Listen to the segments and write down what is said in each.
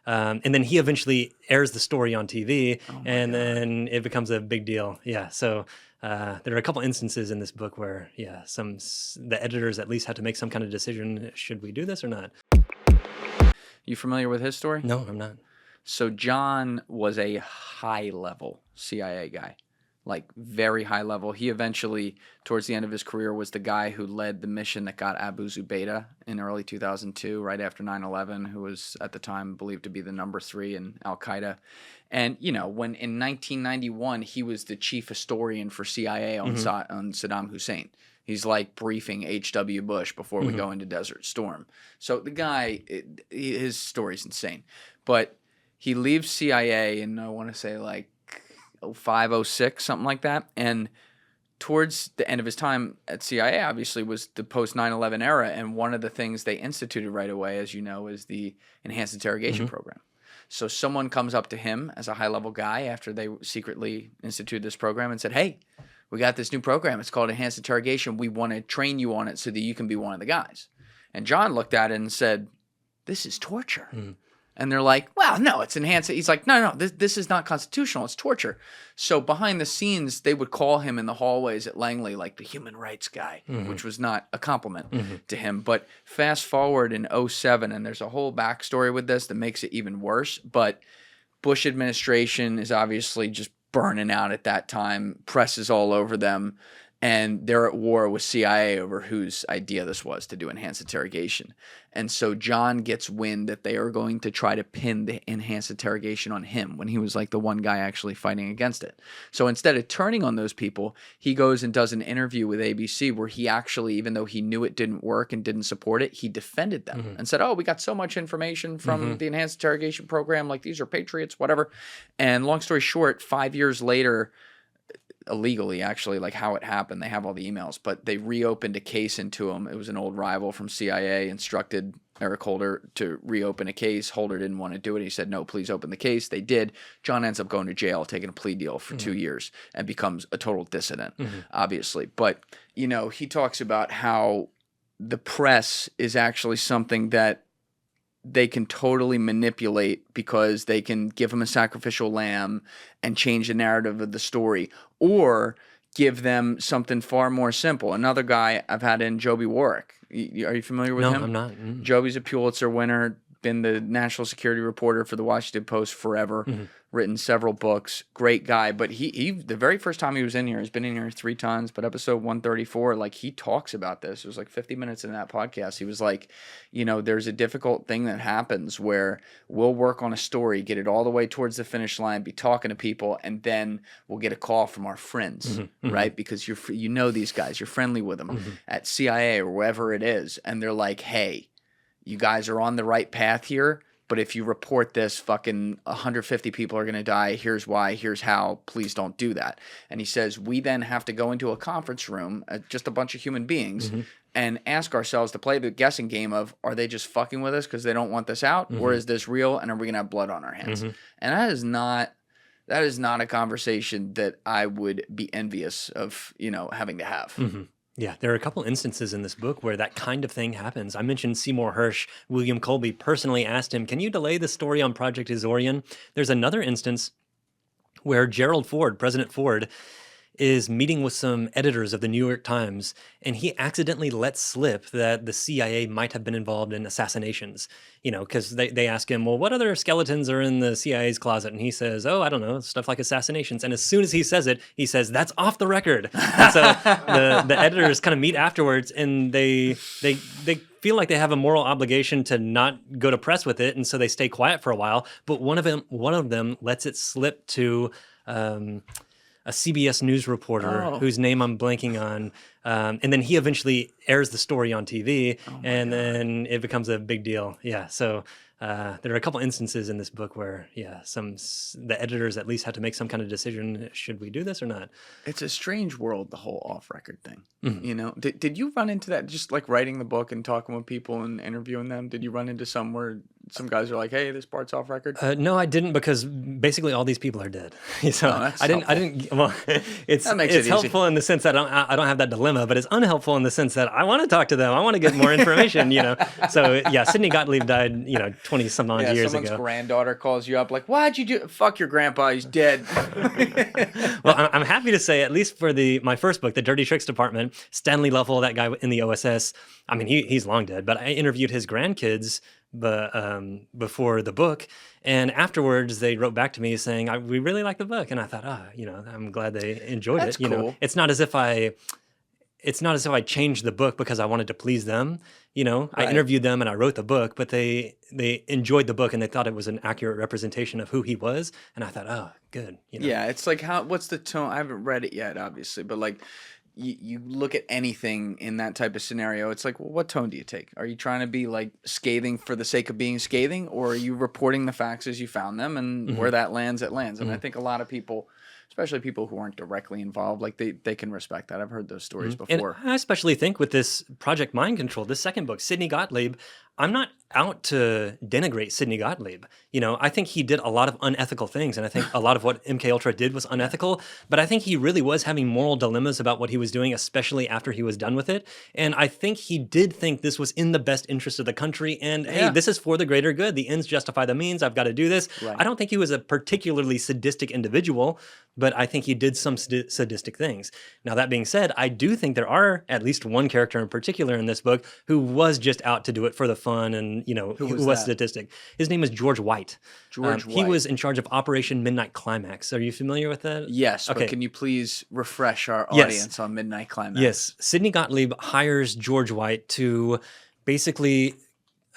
And then he eventually airs the story on TV, Oh my and God. then it becomes a big deal. Yeah. So there are a couple instances in this book where, the editors at least had to make some kind of decision. Should we do this or not? You familiar with his story? No, I'm not. So John was a high-level CIA guy, like very high level. He eventually, towards the end of his career, was the guy who led the mission that got Abu Zubaydah in early 2002, right after 9/11, who was at the time believed to be the number 3 in Al-Qaeda. And, you know, when in 1991, he was the chief historian for CIA on Saddam Hussein. He's like briefing H.W. Bush before we go into Desert Storm. So the guy, his story's insane. But he leaves CIA in, I want to say, like 05, 06, something like that. And towards the end of his time at CIA, obviously, was the post 9/11 era. And one of the things they instituted right away, as you know, is the enhanced interrogation program. So someone comes up to him as a high-level guy after they secretly instituted this program and said, hey, we got this new program. It's called enhanced interrogation. We want to train you on it so that you can be one of the guys. And John looked at it and said, this is torture. And they're like, well, no, it's enhanced. He's like, no, this is not constitutional. It's torture. So behind the scenes, they would call him in the hallways at Langley like the human rights guy, which was not a compliment to him. But fast forward in 07, and there's a whole backstory with this that makes it even worse. But Bush administration is obviously just burning out at that time. Press is all over them. And they're at war with CIA over whose idea this was to do enhanced interrogation. And so John gets wind that they are going to try to pin the enhanced interrogation on him when he was like the one guy actually fighting against it. So instead of turning on those people, he goes and does an interview with ABC where he actually, even though he knew it didn't work and didn't support it, he defended them and said, oh, we got so much information from the enhanced interrogation program. Like, these are patriots, whatever. And long story short, 5 years later, illegally, actually, like how it happened, they have all the emails, but they reopened a case into him. It was an old rival from CIA instructed Eric Holder to reopen a case. Holder didn't want to do it. He said, no, please open the case. They did. John ends up going to jail, taking a plea deal for 2 years, and becomes a total dissident, obviously. But, you know, he talks about how the press is actually something that they can totally manipulate because they can give them a sacrificial lamb and change the narrative of the story, or give them something far more simple. Another guy I've had in, Joby Warwick. Are you familiar with him? No, I'm not. Joby's a Pulitzer winner, been the national security reporter for the Washington Post forever, written several books, great guy. But he the very first time he was in here, he's been in here 3 times, but episode 134, like, he talks about this. It was like 50 minutes in that podcast. He was like, you know, there's a difficult thing that happens where we'll work on a story, get it all the way towards the finish line, be talking to people, and then we'll get a call from our friends, right? Because you know these guys, you're friendly with them at CIA or wherever it is, and they're like, hey, you guys are on the right path here, but if you report this, fucking 150 people are going to die. Here's why. Here's how. Please don't do that. And he says, we then have to go into a conference room, just a bunch of human beings, and ask ourselves to play the guessing game of, are they just fucking with us because they don't want this out? Or is this real, and are we going to have blood on our hands? And that is not a conversation that I would be envious of, you know, having to have. Yeah, there are a couple instances in this book where that kind of thing happens. I mentioned Seymour Hersh. William Colby personally asked him, can you delay the story on Project Azorian? There's another instance where Gerald Ford, President Ford, is meeting with some editors of the New York Times, and he accidentally lets slip that the CIA might have been involved in assassinations, you know, because they ask him, well, what other skeletons are in the CIA's closet? And he says, oh, I don't know, stuff like assassinations. And as soon as he says it, he says, that's off the record. And so the editors kind of meet afterwards, and they feel like they have a moral obligation to not go to press with it, and so they stay quiet for a while. But one of them lets it slip to a CBS News reporter whose name I'm blanking on. And then he eventually airs the story on TV, and then it becomes a big deal. Yeah, so there are a couple instances in this book where, the editors at least had to make some kind of decision. Should we do this or not? It's a strange world, the whole off-record thing. You know, did you run into that just like writing the book and talking with people and interviewing them? Did you run into some where some guys are like, hey, this part's off record? No, I didn't, because basically all these people are dead. So that's I helpful. didn't. Well, it's That makes it easy. helpful in the sense that I don't have that dilemma, but it's unhelpful in the sense that I want to talk to them. I want to get more information. So yeah, Sidney Gottlieb died 20 some odd years someone's ago. granddaughter calls you up like, why'd you do? Fuck your grandpa, he's dead. Well, I'm happy to say, at least for my first book, The Dirty Tricks Department, Stanley Lovell, that guy in the OSS, I mean, he's long dead, but I interviewed his grandkids before the book, and afterwards they wrote back to me saying, we really like the book. And I thought, I'm glad they enjoyed That's it. cool. It's not as if I changed the book because I wanted to please them. I Right. interviewed them and I wrote the book, but they enjoyed the book and they thought it was an accurate representation of who he was. And I thought, oh, good. Yeah, it's like, what's the tone? I haven't read it yet, obviously, but like, you look at anything in that type of scenario, it's like, well, what tone do you take? Are you trying to be like scathing for the sake of being scathing, or are you reporting the facts as you found them, and where that lands, it lands? And I think a lot of people, especially people who aren't directly involved, like they can respect that. I've heard those stories before. And I especially think with this Project Mind Control, this second book, Sidney Gottlieb, I'm not out to denigrate Sidney Gottlieb. I think he did a lot of unethical things, and I think a lot of what MKUltra did was unethical, but I think he really was having moral dilemmas about what he was doing, especially after he was done with it. And I think he did think this was in the best interest of the country, and hey, this is for the greater good. The ends justify the means. I've got to do this. Right. I don't think he was a particularly sadistic individual, but I think he did some sadistic things. Now, that being said, I do think there are at least one character in particular in this book who was just out to do it for the fun, and who was that? sadistic. His name is George White. George He White. was in charge of Operation Midnight Climax. Are you familiar with that? Yes, Okay. but can you please refresh our Yes. audience on Midnight Climax? Yes. Sidney Gottlieb hires George White to basically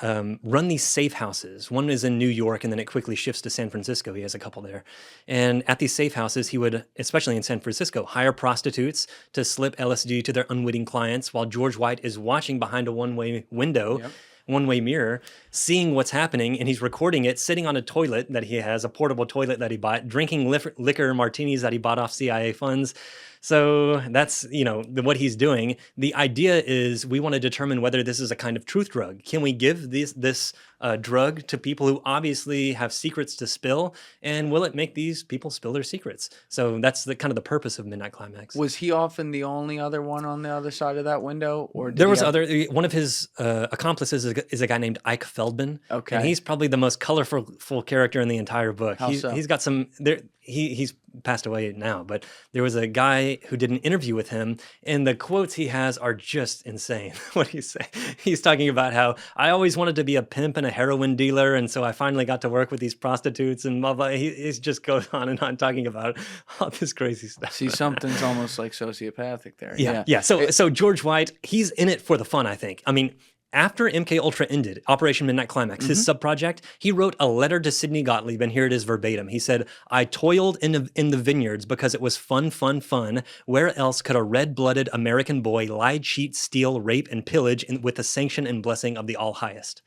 run these safe houses. One is in New York, and then it quickly shifts to San Francisco. He has a couple there. And at these safe houses, he would, especially in San Francisco, hire prostitutes to slip LSD to their unwitting clients while George White is watching behind a one-way window. Yep. One-way mirror, seeing what's happening, and he's recording it, sitting on a toilet that he has, a portable toilet that he bought, drinking liquor martinis that he bought off CIA funds. So that's, what he's doing. The idea is we want to determine whether this is a kind of truth drug. Can we give this drug to people who obviously have secrets to spill, and will it make these people spill their secrets? So that's the kind of the purpose of Midnight Climax. Was he often the only other one on the other side of that window, or did There he was have- one of his accomplices is a guy named Ike Feldman. Okay. And he's probably the most colorful character in the entire book. How so? He's got some there. He's passed away now, but there was a guy who did an interview with him, and the quotes he has are just insane. What do you say? He's talking about how I always wanted to be a pimp and a heroin dealer, and so I finally got to work with these prostitutes and blah blah. He just goes on and on talking about all this crazy stuff. See, something's almost like sociopathic there. Yeah. So George White, he's in it for the fun, I think. I mean, after MKUltra ended, Operation Midnight Climax, his subproject, he wrote a letter to Sidney Gottlieb, and here it is verbatim. He said, "I toiled in the vineyards because it was fun, fun, fun. Where else could a red-blooded American boy lie, cheat, steal, rape, and pillage with the sanction and blessing of the All-Highest?"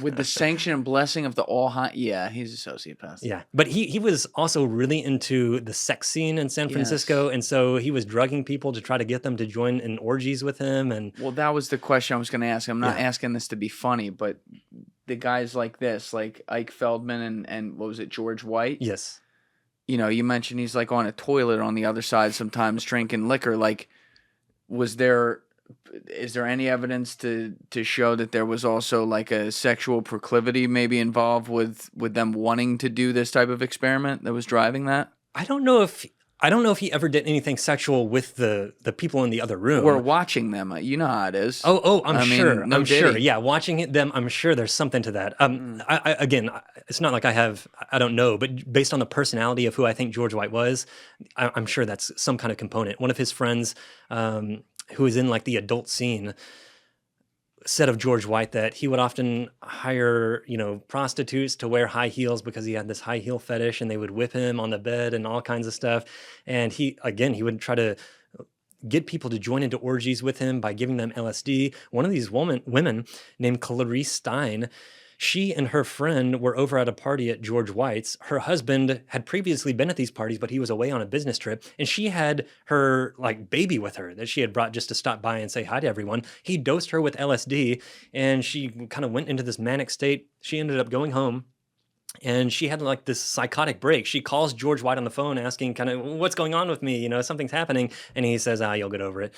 With the sanction and blessing of the all high. Yeah, he's a sociopath. Yeah, but he was also really into the sex scene in San Francisco, and so he was drugging people to try to get them to join in orgies with him. And Well, that was the question I was going to ask. I'm not asking this to be funny, but the guys like this, like Ike Feldman and what was it, George White? yes, You mentioned he's like on a toilet on the other side sometimes drinking liquor. Like, is there any evidence to show that there was also like a sexual proclivity maybe involved with them wanting to do this type of experiment that was driving that? I don't know if he ever did anything sexual with the people in the other room. Or watching them. You know how it is. I'm sure. no I'm sure. diddy. Yeah, watching them, I'm sure there's something to that. Again, it's not like I don't know, but based on the personality of who I think George White was, I'm sure that's some kind of component. One of his friends, who is in like the adult scene, said of George White that he would often hire, prostitutes to wear high heels because he had this high heel fetish, and they would whip him on the bed and all kinds of stuff. And he would try to get people to join into orgies with him by giving them LSD. One of these women named Clarice Stein, She and her friend were over at a party at George White's. Her husband had previously been at these parties, but he was away on a business trip, and she had her like baby with her that she had brought just to stop by and say hi to everyone. He dosed her with LSD, and she kind of went into this manic state. She ended up going home. And she had like this psychotic break. She calls George White on the phone asking kind of, what's going on with me? You know, something's happening. And he says, you'll get over it.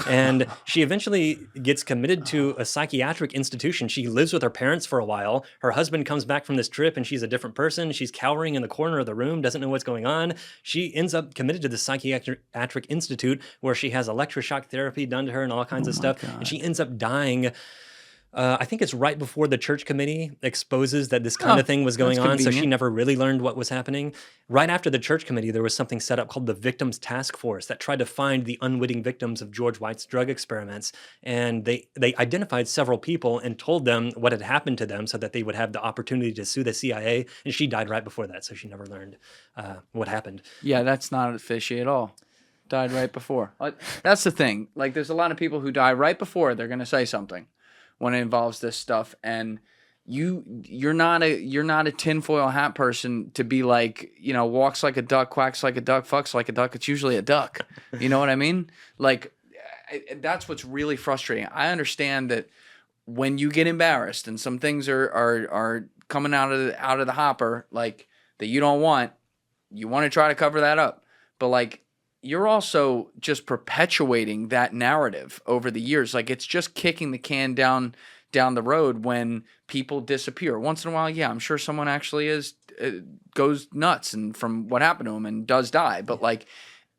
And she eventually gets committed to a psychiatric institution. She lives with her parents for a while. Her husband comes back from this trip and she's a different person. She's cowering in the corner of the room, doesn't know what's going on. She ends up committed to the psychiatric institute where she has electroshock therapy done to her and all kinds of stuff. God. And she ends up dying. I think it's right before the church committee exposes that this kind of thing was going on, so she never really learned what was happening. Right after the church committee, there was something set up called the Victims Task Force that tried to find the unwitting victims of George White's drug experiments, and they identified several people and told them what had happened to them so that they would have the opportunity to sue the CIA, and she died right before that, so she never learned what happened. Yeah, that's not fishy at all. Died right before. That's the thing. Like, there's a lot of people who die right before they're going to say something when it involves this stuff, and you're not a tinfoil hat person to be like, you know, walks like a duck, quacks like a duck, fucks like a duck. It's usually a duck. You know what I mean? Like, that's what's really frustrating. I understand that when you get embarrassed and some things are coming out of the hopper, like, that you don't want, you want to try to cover that up, but like, you're also just perpetuating that narrative over the years. Like, it's just kicking the can down the road when people disappear. Once in a while, yeah, I'm sure someone actually goes nuts and from what happened to him and does die. But like,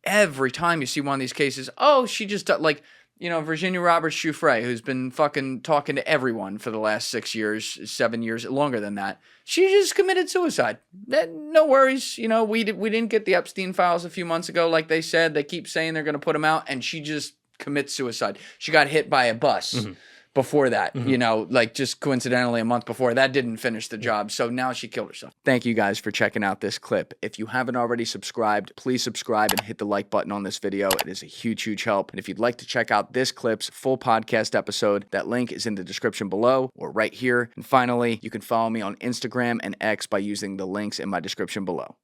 every time you see one of these cases, she just like, you know, Virginia Roberts Giuffre, who's been fucking talking to everyone for the last 6 years, 7 years, longer than that. She just committed suicide. No worries. You know, we didn't get the Epstein files a few months ago, like they said. They keep saying they're going to put them out, and she just commits suicide. She got hit by a bus before that, you know, like just coincidentally a month before. That didn't finish the job, so now she killed herself. Thank you guys for checking out this clip. If you haven't already subscribed, please subscribe and hit the like button on this video. It is a huge, huge help. And if you'd like to check out this clip's full podcast episode, that link is in the description below or right here. And finally, you can follow me on Instagram and X by using the links in my description below.